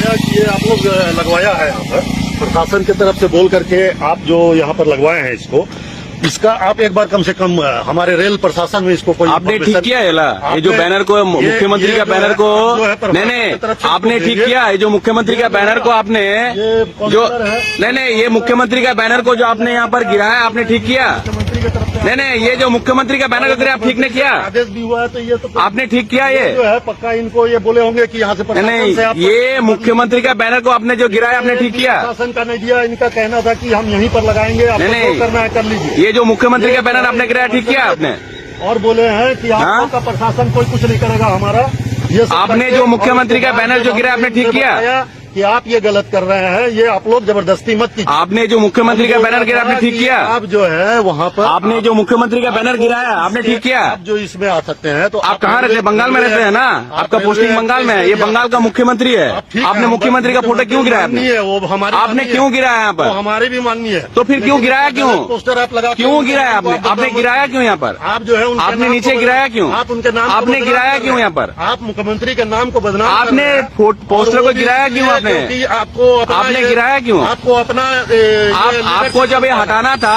गया कि ये आप लोग लगवाया है यहाँ पर प्रशासन की तरफ से बोल करके आप जो यहाँ पर लगवाए हैं इसका आप एक बार कम से कम हमारे रेल प्रशासन में इसको कोई आपने ठीक किया है ला? ये जो बैनर को मुख्यमंत्री का बैनर को नहीं आपने ठीक किया। ये जो मुख्यमंत्री का बैनर को आपने जो नहीं ये मुख्यमंत्री का बैनर को जो आपने यहाँ पर गिराया आपने ठीक किया। नहीं ये जो मुख्यमंत्री का बैनर गिरा आप ठीक ने किया। आदेश भी हुआ है तो ये तो आपने ठीक किया। ये जो है पक्का इनको ये बोले होंगे कि यहाँ से नहीं ये मुख्यमंत्री का बैनर को आपने जो गिराया आपने ठीक किया। प्रशासन का नहीं दिया, इनका कहना था कि हम यहीं पर लगाएंगे, आपको जो करना है कर लीजिए। ये जो मुख्यमंत्री का बैनर आपने गिराया ठीक किया आपने। और बोले हैं कि आपका प्रशासन कोई कुछ नहीं करेगा हमारा। ये आपने जो मुख्यमंत्री का बैनर जो गिरा आपने ठीक किया कि आप ये गलत कर रहे हैं, ये आप लोग जबरदस्ती मत कीजिए। आपने जो मुख्यमंत्री का बैनर गिरा आपने ठीक किया। आप जो है वहाँ पर आपने जो मुख्यमंत्री का बैनर गिराया आपने ठीक किया। आप जो इसमें आ सकते हैं तो आप कहाँ रहते हैं? बंगाल में रहते हैं ना? आपका पोस्टिंग बंगाल में है। ये बंगाल का मुख्यमंत्री है। आपने मुख्यमंत्री का फोटो क्यों गिराया? वो हमारे आपने क्यों गिराया यहाँ पर? हमारी भी माननी है। तो फिर क्यों गिराया? क्यों पोस्टर आप लगा क्यों गिराया आपने? आपने गिराया क्यों यहाँ पर? आप जो है आपने नीचे गिराया क्यों? आप उनके नाम आपने गिराया क्यों यहाँ पर? आप मुख्यमंत्री के नाम को बदनाम आपने पोस्टर को गिराया क्यों? आपने आपने गिराया क्यों? आपको अपना आपको जब ये हटाना था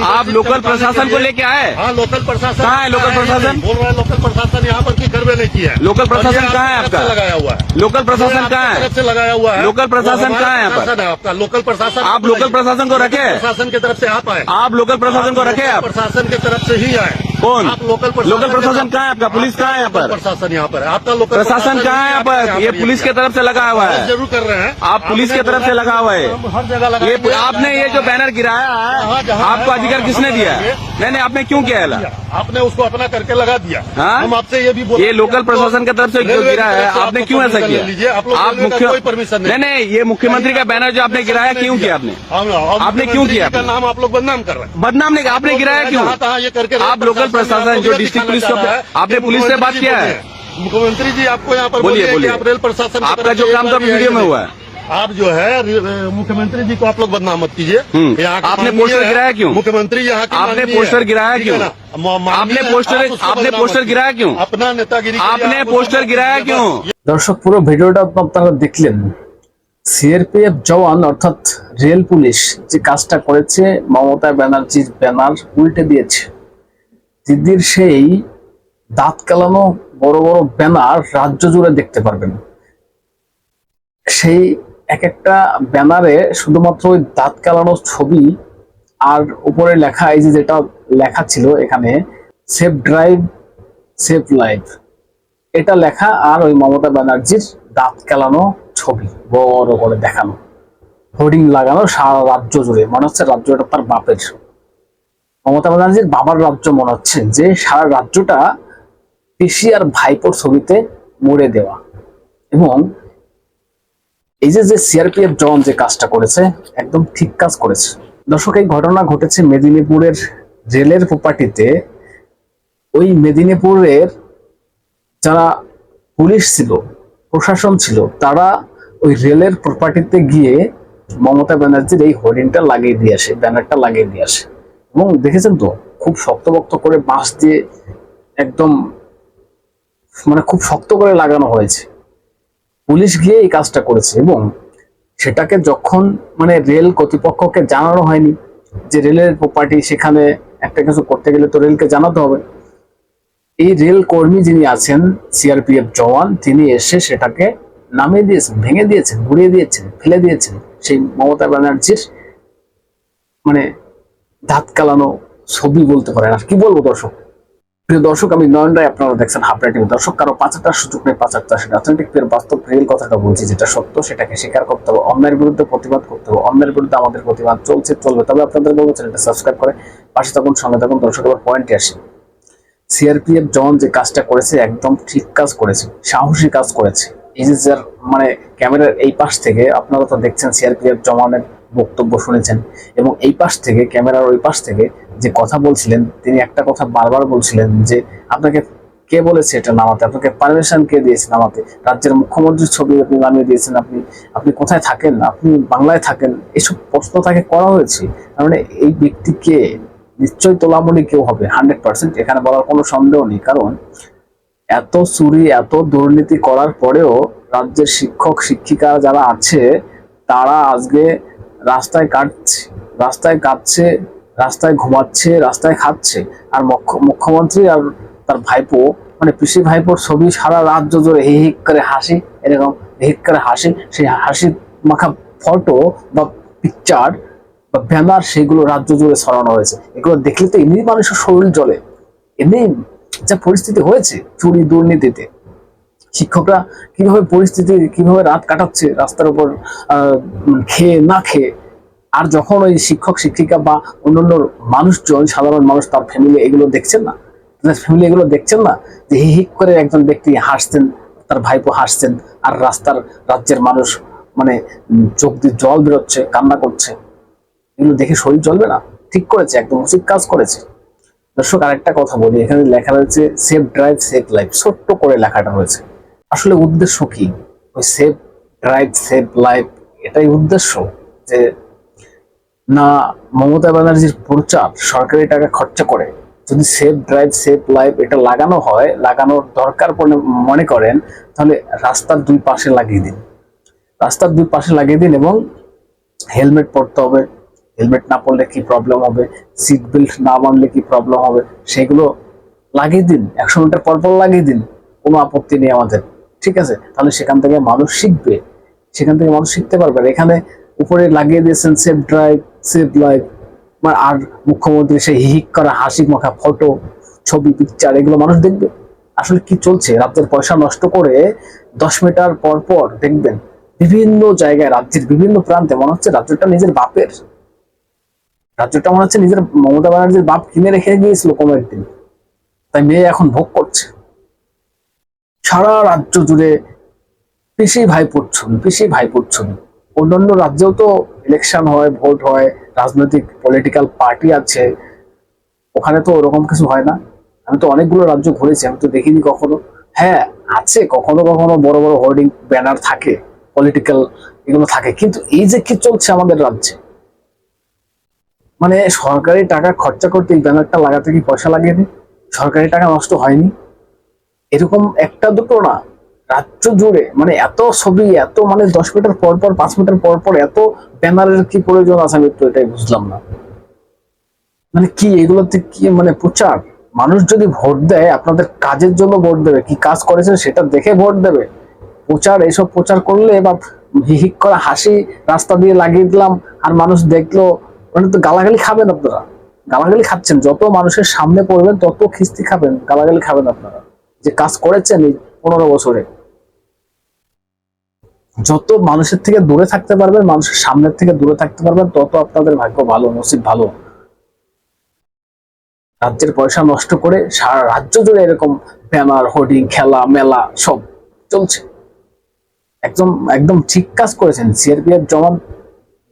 आप लोकल प्रशासन को लेके आए। हाँ लोकल प्रशासन कहाँ है? लोकल प्रशासन बोल रहा है लोकल प्रशासन यहाँ पर की सर्वे नहीं किया है। लोकल प्रशासन कहाँ है आपका? लगाया हुआ है। लोकल प्रशासन कहाँ है? तरफ से लगाया हुआ है। लोकल प्रशासन कहाँ है यहाँ पर? आपका लोकल प्रशासन आप लोकल प्रशासन को रखे? प्रशासन की तरफ से आप आए। आप लोकल प्रशासन को रखे? आप प्रशासन की तरफ से ही आए। कौन? आप लोकल प्रशासन कहाँ है आपका? पुलिस कहाँ है यहाँ पर? प्रशासन यहाँ पर आपका लोकल प्रशासन कहाँ है यहाँ पर? ये पुलिस की तरफ से लगा हुआ है। जरूर कर रहे हैं। आप पुलिस की तरफ से लगा हुआ है। हर जगह लगा। ये आपने ये जो बैनर गिराया है आपको अधिकार किसने दिया है? नहीं आपने क्यों किया है? आपने उसको अपना करके लगा दिया। हाँ? हम आपसे ये भी बोल ये लोकल प्रशासन की तरफ से जो गिरा है आपने क्यों ऐसा किया? आप मुख्य कोई परमिशन नहीं ये मुख्यमंत्री का बैनर जो आपने गिराया क्यों किया? आपने क्यों किया? नाम आप लोग बदनाम कर रहे हैं। बदनाम नहीं आपने गिराया क्यों? ये करके आप लोकल प्रशासन जो डिस्ट्रिक्ट पुलिस का आपने पुलिस से बात किया है? मुख्यमंत्री जी आपको यहाँ पर बोलिए आप रेल प्रशासन आपका जो काम तो वीडियो में हुआ है। आप जो है मुख्यमंत्री जी को आप लोग बदनाम मत कीजिए। आपने पोस्टर गिराया क्यों? मुख्यमंत्री यहाँ आपने पोस्टर गिराया क्यों? आपने पोस्टर गिराया क्यों? अपना नेतागिरी आपने पोस्टर गिराया क्यों? দর্শক পুরো ভিডিওটা আপনারা দেখলেন। সিআরপিএফ জওয়ান অর্থাৎ রেল পুলিশ যে কাজটা করেছে মমতা ব্যানার্জির ব্যানার উল্টে দিয়েছে। দিদির সেই দাঁত কেলানো বড় বড় ব্যানার রাজ্য জুড়ে দেখতে পারবেন। সেই এক একটা ব্যানারে শুধুমাত্র ওই দাঁত কেলানো ছবি আর উপরে লেখা এই যে যেটা লেখা ছিল এখানে সেফ ড্রাইভ সেফ লাইফ এটা লেখা আর ওই মমতা ব্যানার্জির দাঁত কেলানো ছবি বড় করে দেখানো হোর্ডিং লাগানো সারা রাজ্য জুড়ে। মনে হচ্ছে রাজ্যটা তার বাপের, মমতা ব্যানার্জির বাবার রাজ্য মনে হচ্ছে, যে সারা রাজ্যটা পিসি আর ভাইপোর ছবিতে মুড়ে দেওয়া। এবং এই যে সিআরপিএফ জওয়ান যে কাজটা করেছে একদম ঠিক কাজ করেছে। দর্শক এই ঘটনা ঘটেছে মেদিনীপুরের রেলের প্রপার্টিতে। ওই মেদিনীপুরের যারা পুলিশ ছিল প্রশাসন ছিল তারা ওই রেলের প্রপার্টিতে গিয়ে মমতা ব্যানার্জির এই হোর্ডিংটা লাগিয়ে দিয়ে আসে, ব্যানারটা লাগিয়ে দিয়ে আসে। এবং দেখেছেন তো খুব শক্তপোক্ত করে বাঁশ দিয়ে একদম মানে খুব শক্ত করে লাগানো হয়েছে। পুলিশ গিয়ে এই কাজটা করেছে এবং সেটাকে যখন মানে রেল কর্তৃপক্ষকে জানানো হয়নি যে রেলের প্রপার্টি, সেখানে একটা কিছু করতে গেলে তো রেলকে জানাতে হবে। এই রেল কর্মী যিনি আছেন সিআরপিএফ জওয়ান তিনি এসে সেটাকে নামিয়ে দিয়েছেন, ভেঙে দিয়েছেন, গুড়িয়ে দিয়েছেন, ফেলে দিয়েছেন সেই মমতা ব্যানার্জির মানে দাঁত কালানো ছবি বলতে পারেন। আর কি বলবো দর্শক, প্রিয় দর্শক আমি নয়ন রায়, আপনারা দেখছেন হাবড়া টিভি। দর্শক কারো পাচারটার সুযোগ নেই, পাচারটা সেটা অথেন্টিক পের বাস্তব রিয়েল কথাটা বলছি, যেটা সত্য সেটাকে স্বীকার করতে হবে, অন্যের বিরুদ্ধে প্রতিবাদ করতে হবে, অন্যের বিরুদ্ধে আমাদের প্রতিবাদ চলছে চলবে। তবে আপনাদের বলবো চ্যানেলটা সাবস্ক্রাইব করে পাশে থাকুন, সঙ্গে থাকুন। দর্শক এবার পয়েন্টে আসি। সিআরপিএফ জওয়ান যে কাজটা করেছে একদম ঠিক কাজ করেছে, সাহসী কাজ করেছে। এই যে যার মানে ক্যামেরার এই পাশ থেকে আপনারা তো দেখছেন সিআরপিএফ জওয়ানের বক্তব্য শুনেছেন, এবং এই পাশ থেকে ক্যামেরার ওই পাশ থেকে যে কথা বলছিলেন তিনি একটা কথা বারবার বলছিলেন যে আপনাকে কে বলেছে এটা নামাতে, আপনাকে পারমিশন কে দিয়েছে নামাতে, রাজ্যের মুখ্যমন্ত্রীর ছবি আপনি নামিয়ে দিয়েছেন, আপনি কোথায় থাকেন, আপনি বাংলায় থাকেন, এসব প্রশ্ন তাকে করা হয়েছে। তার মানে এই ব্যক্তিকে নিশ্চয়ই তোলামুলি কেউ হবে 100%, এখানে বলার কোনো সন্দেহ নেই। কারণ এত চুরি এত দুর্নীতি করার পরেও রাজ্যের শিক্ষক শিক্ষিকা যারা আছে তারা আজকে রাস্তায় কাটছে, রাস্তায় কাটছে, রাস্তায় ঘুমাচ্ছে, রাস্তায় খাচ্ছে। আর মুখ্যমন্ত্রী আর তার ভাইপো, মানে পিসি ভাইপোর ছবি সারা রাজ্য জুড়ে হি হিক করে হাসি, এরকম হিক করে হাসি, সেই হাসি মাখা ফটো বা পিকচার বা ব্যানার সেগুলো রাজ্য জুড়ে ছড়ানো হয়েছে। এগুলো দেখলে তো এমনি মানুষের শরীর জ্বলে। এমনি যা পরিস্থিতি হয়েছে চুরি দুর্নীতিতে, শিক্ষকরা কিভাবে রাত কাটাচ্ছে রাস্তার উপর খেয়ে না খেয়ে। আর যখন ওই শিক্ষক শিক্ষিকা বা অন্যান্য মানুষজন, সাধারণ মানুষ, তার ফ্যামিলি এগুলো দেখছেন না, যে হি হিক করে একজন ব্যক্তি হাসছেন, তার ভাইপো হাসছেন, আর রাজ্যের মানুষ মানে চোখ দিয়ে জল বেরোচ্ছে, কান্না করছে, এগুলো দেখে শরীর জ্বলবে না? ঠিক করেছে, একদম উচিত কাজ করেছে। দর্শক, আরেকটা কথা বলি, এখানে লেখা রয়েছে সেফ ড্রাইভ সেভ লাইফ, ছোট্ট করে লেখাটা হয়েছে। আসলে উদ্দেশ্য কি? ওই সেফ ড্রাইভ সেভ লাইফ এটাই উদ্দেশ্য? যে না, মমতা ব্যানার্জির প্রচার সরকারি টাকা খরচা করে যদি সেফ ড্রাইভ সেভ লাইফ এটা লাগানো হয়, লাগানোর দরকার মনে করেন, তাহলে রাস্তার দুই পাশে লাগিয়ে দিন, রাস্তার দুই পাশে লাগিয়ে দিন। এবং হেলমেট পরতে হবে, হেলমেট না পরলে কি প্রবলেম হবে, সিট বেল্ট না বাঁধলে কি প্রবলেম হবে, সেগুলো লাগিয়ে দিন, 100 মিটার পর পর লাগিয়ে দিন, কোনো আপত্তি নেই আমাদের। ঠিক আছে, তাহলে সেখান থেকে মানুষ শিখবে, সেখান থেকে মানুষ শিখতে পারবে। এখানে উপরে লাগিয়ে দিয়েছেন সেফ ড্রাইভ সেভ লাইফ, আর মুখ্যমন্ত্রী সেই হিহিক করা হাসি মাখা ফটো, ছবি, পিকচার, এগুলো মানুষ দেখবে। আসলে কি চলছে? রাজ্যের পয়সা নষ্ট করে 10 মিটার পর পর দেখবেন বিভিন্ন জায়গায়, রাজ্যের বিভিন্ন প্রান্তে মনে হচ্ছে রাজ্যটা নিজের বাপের, রাজ্যটা মনে হচ্ছে নিজের মমতা ব্যানার্জির বাপ কিনে রেখে গিয়েছিল কোনো একদিন, তাই মেয়ে এখন ভোগ করছে। সারা রাজ্য জুড়ে পিসি ভাইপোর ছবি। অন্যান্য রাজ্যেও তো ইলেকশন হয়, ভোট হয়, রাজনৈতিক পলিটিক্যাল পার্টি আছে, ওখানে তো ওরকম কিছু হয় না। আমি তো অনেকগুলো রাজ্য ঘুরেছি, আমি তো দেখিনি কখনো। হ্যাঁ আছে, কখনো কখনো বড় বড় হোর্ডিং ব্যানার থাকে, পলিটিক্যাল এগুলো থাকে, কিন্তু এই যে কি চলছে আমাদের রাজ্যে, মানে সরকারি টাকা খরচা করতে এই ব্যানারটা লাগাতে কি পয়সা লাগেনি? সরকারি টাকা নষ্ট হয়নি? এরকম একটা দুটো না, রাজ্য জুড়ে মানে এত ছবি, এত মানে 10 মিটার পর পর, 5 মিটার পর পর এত ব্যানারের কি প্রয়োজন আছে? আমি তো এটাই বুঝলাম না। মানে কি এগুলোতে কি মানে প্রচার? মানুষ যদি ভোট দেয় আপনাদের কাজের জন্য ভোট দেবে, কি কাজ করেছেন সেটা দেখে ভোট দেবে। প্রচার, এইসব প্রচার করলে বা হিহিক করা হাসি রাস্তা দিয়ে লাগিয়ে দিলাম আর মানুষ দেখলো, মানে তো গালাগালি খাবেন আপনারা, গালাগালি খাচ্ছেন। যত মানুষের সামনে পড়বেন তত খিস্তি খাবেন, গালাগালি খাবেন আপনারা। যে কাজ করেছেন এই 15 বছরে, যত মানুষের থেকে দূরে থাকতে পারবেন, মানুষের সামনের থেকে দূরে থাকতে পারবেন, তত আপনাদের ভাগ্য ভালো, নসিব ভালো। রাজ্যের পয়সা নষ্ট করে সারা রাজ্য জুড়ে এরকম ব্যানার, হোর্ডিং, খেলা মেলা সব চলছে। একদম একদম ঠিক কাজ করেছেন সিআরপিএফ জওয়ান,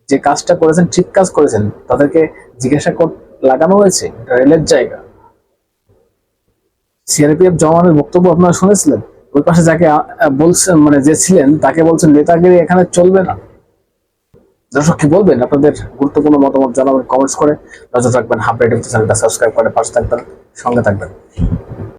যে কাজটা করেছেন ঠিক কাজ করেছেন। তাদেরকে জিজ্ঞাসা লাগানো হয়েছে, রেলের জায়গা। সিআরপিএফ জওয়ানের বক্তব্য আপনারা শুনেছিলেন? ওই পাশে যাকে বলছেন, মানে যে ছিলেন তাকে বলছেন নেতাগিরি এখানে চলবে না। দর্শক কি বলবেন? আপনাদের গুরুত্বপূর্ণ মতামত জানাবেন কমেন্টস করে। নজর রাখবেন হাব রেডিও চ্যানেলটা সাবস্ক্রাইব করে পাশে থাকবেন, সঙ্গে থাকবেন।